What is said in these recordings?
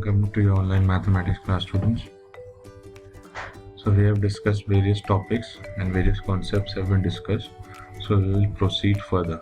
Welcome to your online mathematics class, students. So we have discussed various topics and various concepts have been discussed. So we will proceed further.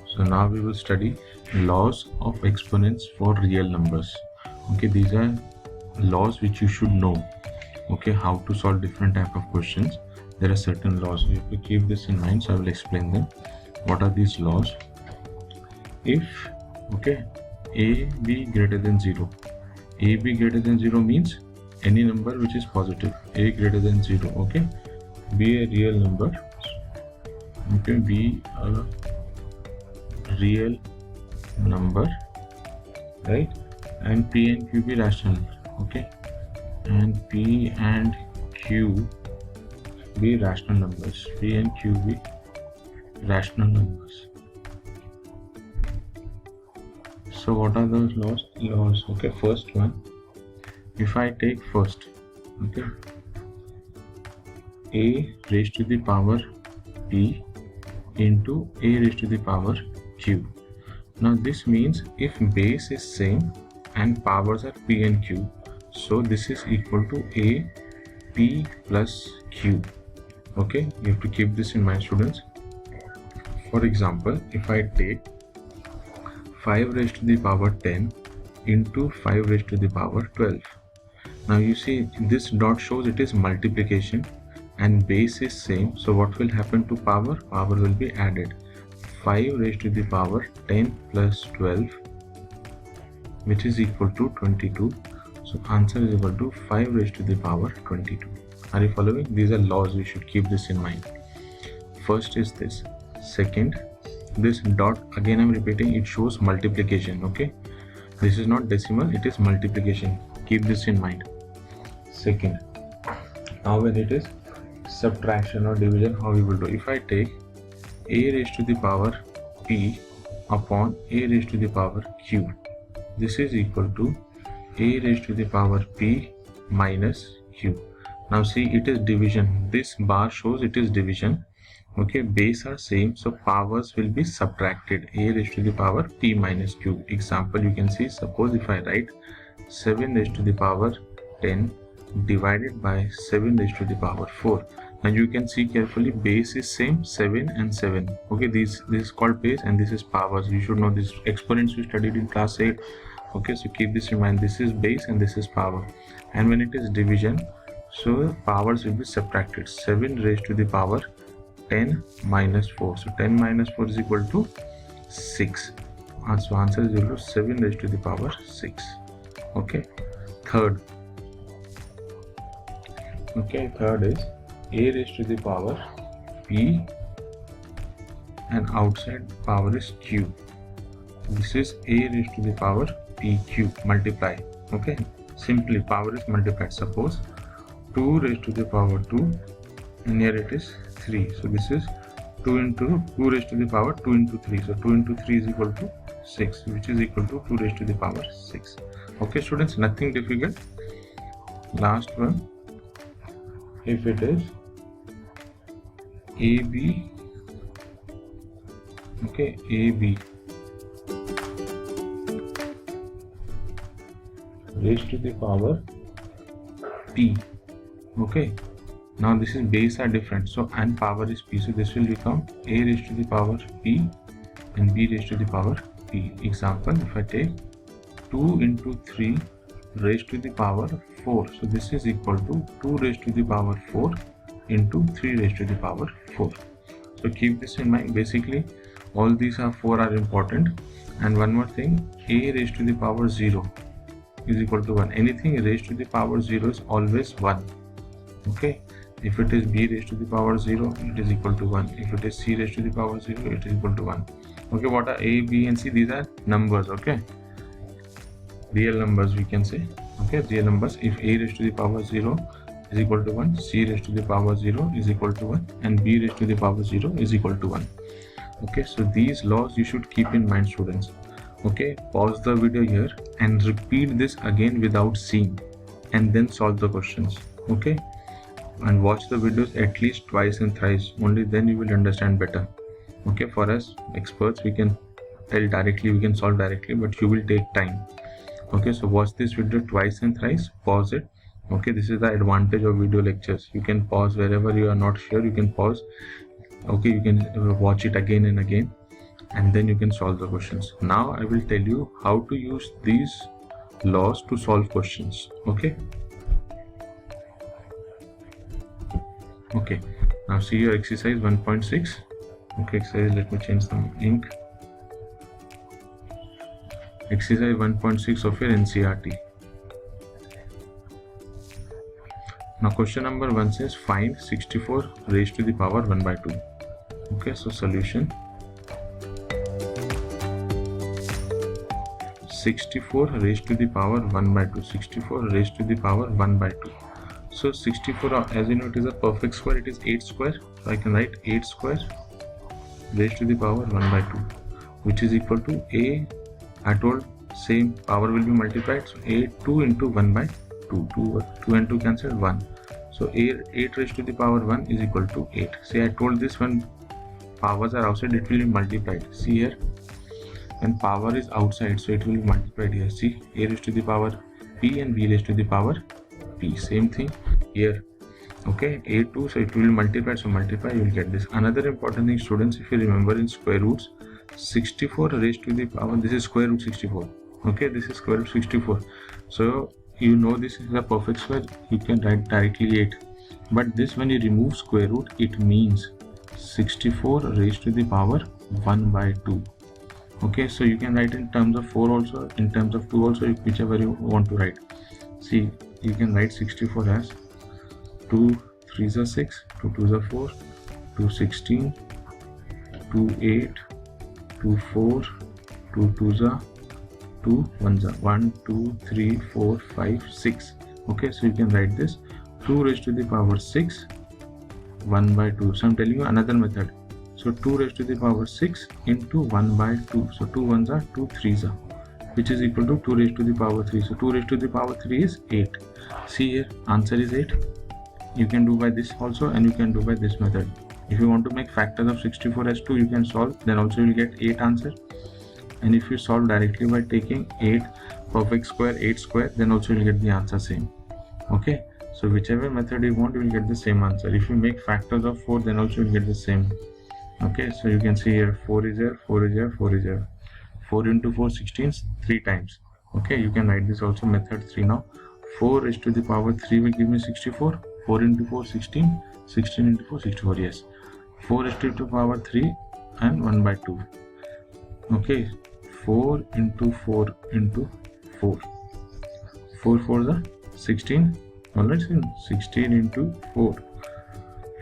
So now we will study laws of exponents for real numbers. Okay, these are laws which you should know. Okay, how to solve different type of questions. There are certain laws. You have to keep this in mind. So I will explain them. What are these laws? If a b greater than 0, a b greater than 0 means any number which is positive, a greater than 0, okay, be a real number, okay, be a real number, right, and p and q be rational, okay, and p and q be rational numbers, p and q be rational numbers. So what are those laws? Okay, first one, if I take first, okay, a raised to the power p into a raised to the power q. Now this means if base is same and powers are p and q, so this is equal to a p plus q. Okay, you have to keep this in mind, students. For example, if I take 5 raised to the power 10 into 5 raised to the power 12. Now you see this dot shows it is multiplication and base is same. So what will happen to power? Power will be added. 5 raised to the power 10 plus 12, which is equal to 22. So answer is equal to 5 raised to the power 22. Are you following? These are laws. We should keep this in mind. First is this. Second, this dot, again I'm repeating, it shows multiplication. Okay, this is not decimal, it is multiplication. Keep this in mind. Second, now when it is subtraction or division, how we will do? If I take a raised to the power p upon a raised to the power q, this is equal to a raised to the power p minus q. Now see, it is division. This bar shows it is division. Okay, base are same, so powers will be subtracted. A raised to the power p minus q. Example, you can see, suppose if I write 7 raised to the power 10 divided by 7 raised to the power 4. Now you can see carefully, base is same, 7 and 7. Okay, this is called base and this is powers. You should know this. Exponents you studied in class 8. Okay, so keep this in mind. This is base and this is power. And when it is division, so powers will be subtracted. 7 raised to the power 10 minus 4. So 10 minus 4 is equal to 6. So answer is equal to 7 raised to the power 6. Okay. Third. Okay, third is a raised to the power p and outside power is q. This is a raised to the power pq, multiply. Okay, simply power is multiplied. Suppose 2 raised to the power 2 and here it is 3. So this is 2 into 2 raised to the power 2 into 3. So 2 into 3 is equal to 6, which is equal to 2 raised to the power 6. Okay, students, nothing difficult. Last one, if it is AB, okay, AB raised to the power P. Okay, now this is base are different, so and power is p, so this will become a raised to the power p and b raised to the power p. Example, if I take 2 into 3 raised to the power 4, so this is equal to 2 raised to the power 4 into 3 raised to the power 4. So keep this in mind. Basically all these are 4 are important. And one more thing, a raised to the power 0 is equal to 1. Anything raised to the power 0 is always 1. Okay, if it is b raised to the power 0, it is equal to 1. If it is c raised to the power 0, it is equal to 1. Okay, what are a, b and c? These are numbers. Okay, real numbers we can say. Okay, real numbers. If a raised to the power 0 is equal to 1, c raised to the power 0 is equal to 1 and b raised to the power 0 is equal to 1. Okay, so these laws you should keep in mind, students. Okay, pause the video here and repeat this again without seeing and then solve the questions. Okay, and watch the videos at least twice and thrice. Only then you will understand better. Okay, for us experts, we can tell directly, we can solve directly, but you will take time. Okay, so watch this video twice and thrice, pause it. Okay, this is the advantage of video lectures. You can pause wherever you are not sure, you can pause. Okay, you can watch it again and again, and then you can solve the questions. Now I will tell you how to use these laws to solve questions. Okay, now see your exercise 1.6. okay, exercise, let me change some ink. Exercise 1.6 of your NCERT. Now question number 1 says find 64 raised to the power 1 by 2. Okay, so solution: 64 raised to the power 1 by 2. 64 raised to the power 1 by 2. So 64, as you know, it is a perfect square, it is 8 square. So I can write 8 square raised to the power 1 by 2, which is equal to a, I told same power will be multiplied, so a 2 into 1 by 2. 2 and 2 cancelled, 1. So 8 raised to the power 1 is equal to 8. See, I told this when powers are outside, it will be multiplied. See here, when power is outside, so it will be multiplied here. See, a raised to the power p and b raised to the power p. Same thing here. Okay, a2, so it will be multiplied, so multiply, you will get this. Another important thing, students, if you remember in square roots, 64 raised to the power, this is square root 64. Okay, this is square root 64. So you know this is a perfect square, you can write directly 8. But this, when you remove square root, it means 64 raised to the power 1 by 2. Okay, so you can write in terms of 4 also, in terms of 2 also, whichever you want to write. See, you can write 64 as 2 3s are 6, 2 2s are 4, 2 16, 2 8, 2 4, 2 2s are 2 1s are 1 2 3 4 5 6. Okay, so you can write this 2 raised to the power 6 1 by 2. So I'm telling you another method. So 2 raised to the power 6 into 1 by 2. So 2 1s are 2 3s are, which is equal to 2 raised to the power 3. So 2 raised to the power 3 is 8. See here, answer is 8. You can do by this also, and you can do by this method. If you want to make factors of 64 as 2, you can solve, then also you will get 8 answer. And if you solve directly by taking 8 perfect square, 8 square, then also you will get the answer same. Okay, so whichever method you want, you will get the same answer. If you make factors of 4, then also you will get the same. Okay, so you can see here 4 is here, 4 is here, 4 is here. 4 into 4 16, 3 times. Okay, you can write this also method 3 now. 4 raised to the power 3 will give me 64. 4 into 4 16, 16 into 4 64, yes. 4 raised to the power 3 and 1 by 2. Okay, 4 into 4 into 4. 4 4s are 16. Alright, 16 into 4.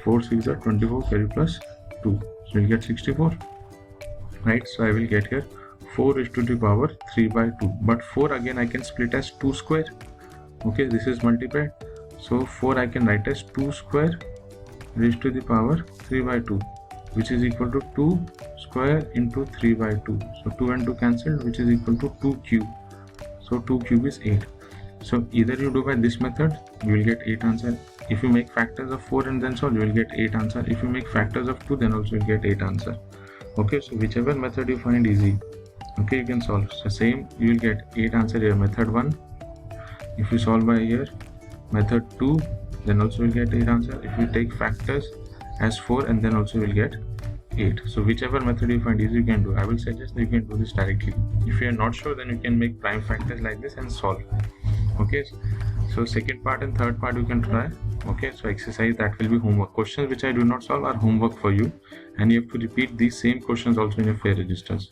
4 6 are 24, carry plus 2. So we'll get 64. Right, so I will get here 4 raised to the power 3 by 2. But 4 again I can split as 2 square. Okay, this is multiplied. So 4 I can write as 2 square raised to the power 3 by 2, which is equal to 2 square into 3 by 2. So 2 and 2 cancelled, which is equal to 2 cube. So 2 cube is 8. So either you do by this method, you will get 8 answer. If you make factors of 4 and then solve, you will get 8 answer. If you make factors of 2, then also you will get 8 answer. Okay, so whichever method you find easy, okay, you can solve. So same, you will get 8 answer here. Method 1, if you solve by here, method 2, then also you will get 8 answer. If you take factors as 4, and then also you will get 8. So whichever method you find easy, you can do. I will suggest that you can do this directly. If you are not sure, then you can make prime factors like this and solve. Okay, so second part and third part you can try. Okay, so exercise, that will be homework. Questions which I do not solve are homework for you, and you have to repeat these same questions also in your fair registers.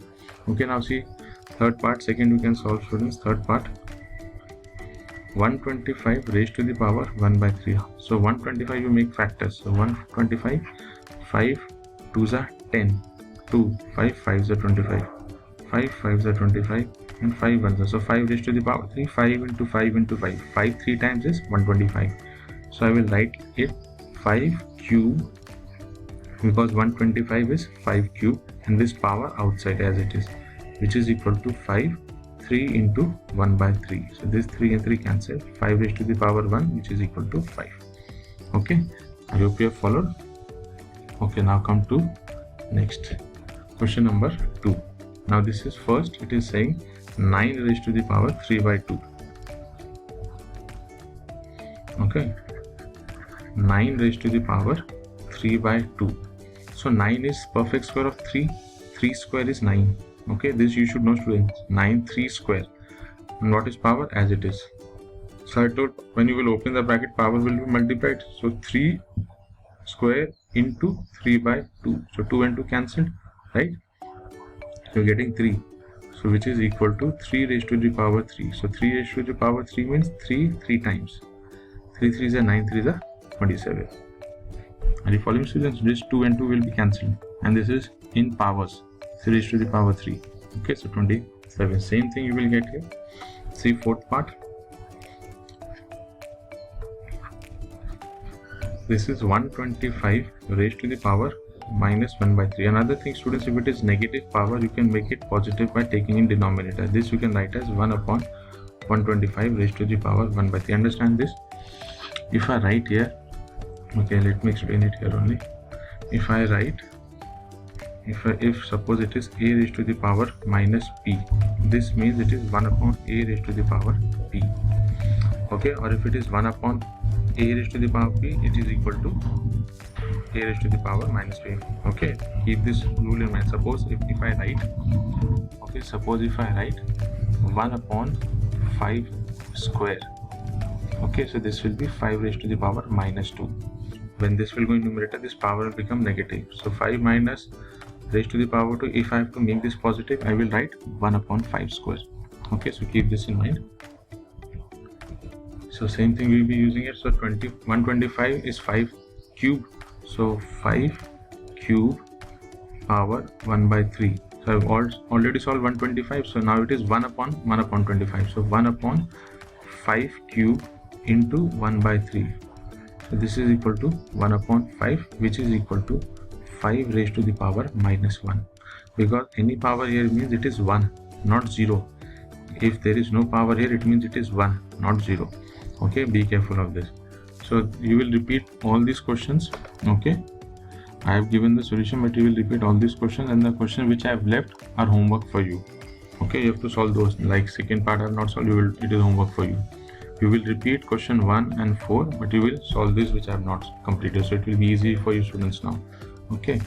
Okay, now see third part. Second you can solve, students. Third part, 125 raised to the power 1 by 3. So 125 you make factors. So 125, 5 2s are 10, 2, 5 5s are 25, 5 5s are 25, and 5 1s are. So 5 raised to the power 3, 5 into 5 into 5. 5 3 times is 125. So I will write it 5 cube, because 125 is 5 cube, and this power outside as it is, which is equal to 5 3 into 1 by 3. So this 3 and 3 cancel. 5 raised to the power 1, which is equal to 5. Okay, I hope you have followed. Okay, now come to next question number 2. Now this is first, it is saying 9 raised to the power 3 by 2. Okay, 9 raised to the power 3 by 2. So 9 is perfect square of 3. 3 square is 9. Okay, this you should know, students. 9 3 square. And what is power? As it is. So I told when you will open the bracket, power will be multiplied. So 3 square into 3 by 2. So 2 and 2 cancelled, right? So you're getting 3. So which is equal to 3 raised to the power 3. So 3 raised to the power 3 means 3 times. 3 3 is a 9, 3 is a 27. Are you following, students? This 2 and 2 will be cancelled. And this is in powers. 3 raised to the power 3. Okay, so 27. Same thing you will get here. See fourth part. This is 125 raised to the power minus 1 by 3. Another thing, students, if it is negative power, you can make it positive by taking in denominator. This you can write as 1 upon 125 raised to the power 1 by 3. Understand this? If I write here, okay, let me explain it here only. If I write, if suppose it is a raised to the power minus p, this means it is 1 upon a raised to the power p. Okay, or if it is 1 upon a raised to the power p, it is equal to a raised to the power minus p. Okay, keep this rule in mind. Suppose if I write, okay, suppose if I write 1 upon 5 square. Okay, so this will be 5 raised to the power minus 2. When this will go in numerator, this power will become negative. So 5 minus raised to the power 2, if I have to make this positive, I will write 1 upon 5 square. Okay, so keep this in mind. So same thing we will be using here. So 125 is 5 cube. So 5 cube power 1 by 3. So I've already solved 125. So now it is 1 upon 25. So 1 upon 5 cube into 1 by 3. So this is equal to 1 upon 5, which is equal to 5 raised to the power minus 1. Because any power here means it is 1, not 0. If there is no power here, it means it is 1, not 0. Okay, be careful of this. So you will repeat all these questions. Okay, I have given the solution, but you will repeat all these questions, and the questions which I have left are homework for you. Okay, you have to solve those. Like second part I have not solved, it is homework for you. You will repeat question 1 and 4, but you will solve this which I have not completed. So it will be easy for you students now. Okay.